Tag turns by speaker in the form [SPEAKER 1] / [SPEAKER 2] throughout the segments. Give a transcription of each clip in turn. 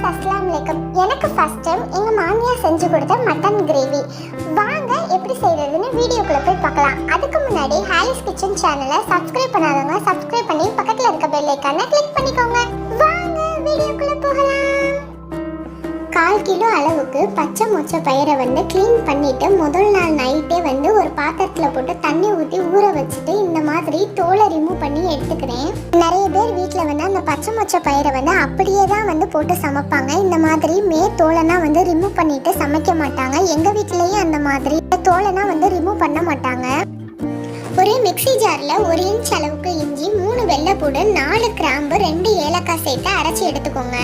[SPEAKER 1] அஸ்ஸலாமு அலைக்கும். எனக்கு ஃபர்ஸ்ட் டைம் எங்க மாமியார் செஞ்சு கொடுத்த மட்டன் கிரேவி. வாங்க எப்படி செய்யறதுன்னு வீடியோக்குள்ள போய் பார்க்கலாம். அதுக்கு முன்னாடி ஹாலிஸ் கிச்சன் சேனலை சப்ஸ்கிரைப் பண்ணாதவங்க சப்ஸ்கிரைப் பண்ணி பக்கத்துல இருக்க பெல் ஐகானை கிளிக் பண்ணிக்கோங்க. வாங்க வீடியோக்குள்ள போகலாம். 1/4 கிலோ அளவுக்கு பச்சை மொச்சை பயிரை க்ளீன் பண்ணிட்டு முதல் நாள் நைட்டே ஒரு பாத்திரத்தில் போட்டு தண்ணி ஊற்றி ஊற வச்சுட்டு இந்த மாதிரி தோலை ரிமூவ் பண்ணி எடுத்துக்கிறேன். நிறைய பேர் வீட்டில் அந்த பச்சை மொச்சை பயிரை அப்படியே தான் போட்டு சமைப்பாங்க. இந்த மாதிரி தோலைனா ரிமூவ் பண்ணிட்டு சமைக்க மாட்டாங்க. எங்கள் வீட்டிலேயே அந்த மாதிரி தோலைனா ரிமூவ் பண்ண மாட்டாங்க. ஒரு மிக்ஸி ஜாரில் 1 இன்ச் அளவுக்கு இஞ்சி, 3 வெள்ளைப்பூடு, 4 கிராம்பு, 2 ஏலக்காய் சேர்த்து அரைச்சி எடுத்துக்கோங்க.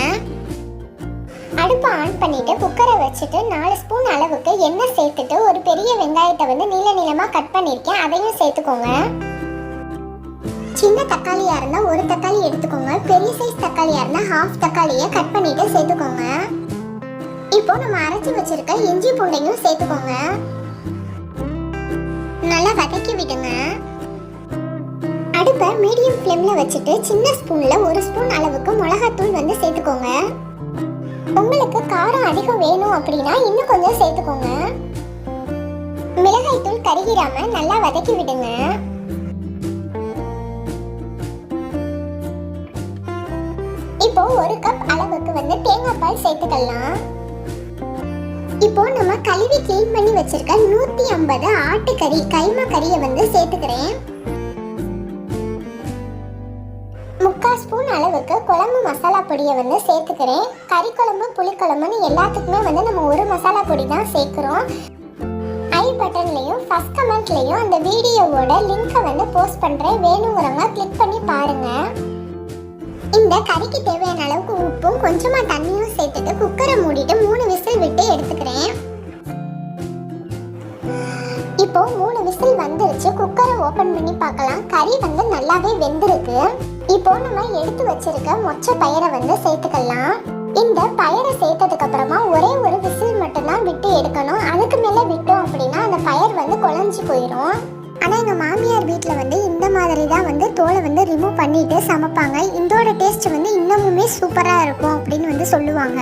[SPEAKER 1] அடுப்பை ஆன் பண்ணிட்டு குக்கரை வச்சுட்டு 4 ஸ்பூன் அளவுக்கு எண்ணெய் சேர்த்துட்டு ஒரு பெரிய வெங்காயத்தை நீள நீளமாக கட் பண்ணியிருக்கேன், அதையும் சேர்த்துக்கோங்க. சின்ன தக்காளியாக இருந்தால் 1 தக்காளி எடுத்துக்கோங்க. பெரிய சைஸ் தக்காளியாக இருந்தால் 1/2 தக்காளியை கட் பண்ணிட்டு சேர்த்துக்கோங்க. இப்போ நம்ம அரைச்சி வச்சிருக்க இஞ்சி பூண்டையும் சேர்த்துக்கோங்க. நல்லா வதக்கி விடுங்க. அடுப்பை மீடியம் ஃப்ளேமில் வச்சுட்டு சின்ன ஸ்பூனில் 1 ஸ்பூன் அளவுக்கு மிளகாத்தூள் சேர்த்துக்கோங்க. உங்களுக்கு காரம் அதிகம் வேணும் அப்படின்னா இன்னும் கொஞ்சம் சேர்த்துக்கோங்க. மிளகாய் தூள் கருகிராம நல்லா வதக்கி விடுங்க. இப்போ 1 கப் அளவுக்கு தேங்காய் பால் சேர்த்துக்கலாம். இப்போ நம்ம கழுவி கிளீன் பண்ணி வச்சிருக்க 150 ஆட்டுக்கறி கைமா கறியை சேர்த்துக்கிறேன். 3/4 ஸ்பூன் அளவுக்கு குழம்பு மசாலா பொடியை சேர்த்துக்கிறேன். கறி குழம்பு புளிக்குழம்புன்னு எல்லாத்துக்குமே நம்ம ஒரு மசாலா பொடி தான் சேர்க்குறோம். ஐ பட்டன்லையும் ஃபர்ஸ்ட் கமெண்ட்லையும் அந்த வீடியோவோட லிங்கை போஸ்ட் பண்ணுறேன், வேணுங்கிறவங்க கிளிக் பண்ணி பாருங்க. இந்த கறிக்கு தேவையான அளவுக்கு உப்பும் கொஞ்சமாக தண்ணியும் சேர்த்துட்டு குக்கரை மூடிட்டு 3 விசில் விட்டு எடுத்துக்கிறேன். இப்போ 3 விசில் வந்துருச்சு. குக்கரை ஓபன் பண்ணி பார்க்கலாம். கறி நல்லாவே வெந்திருக்கு. இப்போ நம்ம எடுத்து வச்சிருக்க மொச்சை பயிரை சேர்த்துக்கலாம். இந்த பயிரை சேர்த்ததுக்கு அப்புறமா ஒரே ஒரு விசில் மட்டும்தான் விட்டு எடுக்கணும். அதுக்கு மேல விட்டோம் அப்படின்னா அந்த பயிர் குழஞ்சி போயிடும். ஆனால் எங்கள் மாமியார் வீட்டில் இந்த மாதிரி தான் தோலை ரிமூவ் பண்ணிட்டு சமைப்பாங்க. இதோட டேஸ்ட் இன்னமுமே சூப்பராக இருக்கும் அப்படின்னு சொல்லுவாங்க.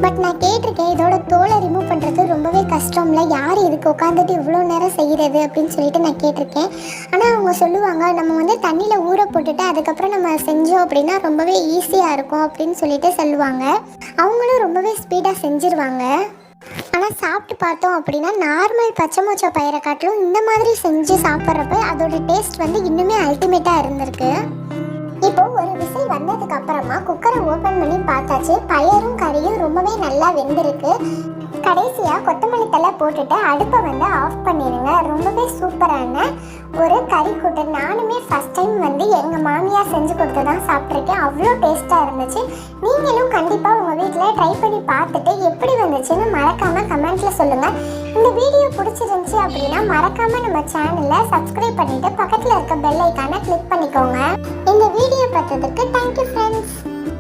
[SPEAKER 1] பட் நான் கேட்டிருக்கேன், இதோட தோலை ரிமூவ் பண்ணுறது ரொம்பவே கஷ்டம்ல, யார் இதுக்கு உட்காந்துட்டு இவ்வளோ நேரம் செய்கிறது அப்படின்னு சொல்லிட்டு நான் கேட்டிருக்கேன். ஆனால் அவங்க சொல்லுவாங்க, நம்ம தண்ணியில் ஊற போட்டுட்டு அதுக்கப்புறம் நம்ம செஞ்சோம் அப்படின்னா ரொம்பவே ஈஸியாக இருக்கும் அப்படின்னு சொல்லிட்டு சொல்லுவாங்க. அவங்களும் ரொம்பவே ஸ்பீடாக செஞ்சிருவாங்க. ஆனால் சாப்பிட்டு பார்த்தோம் அப்படின்னா நார்மல் பச்சை மொச்சை பயிரை காட்டிலும் இந்த மாதிரி செஞ்சு சாப்பிட்றப்ப அதோட டேஸ்ட் இன்னுமே அல்டிமேட்டாக இருந்திருக்கு. இப்போ ஒரு விசில் வந்ததுக்கு அப்புறமா குக்கரை ஓப்பன் பண்ணி பார்த்தாச்சு. பயிரும் கறியும் ரொம்பவே நல்லா வெந்திருக்கு. கடைசியாக கொத்தமல்லி தழை போட்டுட்டு அடுப்பை ஆஃப் பண்ணிடுங்க. ரொம்பவே சூப்பரான ஒரு கறி கூட்டு. நானுமே ஃபஸ்ட் டைம் எங்கள் மாமியார் செஞ்சு கொடுத்து தான் சாப்பிட்ருக்கேன். அவ்வளோ டேஸ்ட்டாக இருந்துச்சு. நீங்களும் கண்டிப்பாக உங்கள் வீட்டில் ட்ரை பண்ணி பார்த்துட்டு எப்படி வந்துச்சுன்னு மறக்காமல் கமெண்ட்டில் சொல்லுங்கள். இந்த வீடியோ பிடிச்சிருந்துச்சி அப்படின்னா மறக்காமல் நம்ம சேனலை சப்ஸ்கிரைப் பண்ணிவிட்டு பக்கத்தில் இருக்க பெல் ஐக்கானை கிளிக் பண்ணிக்கோங்க. இந்த வீடியோ பார்த்ததுக்கு தேங்க்யூ ஃப்ரெண்ட்ஸ்.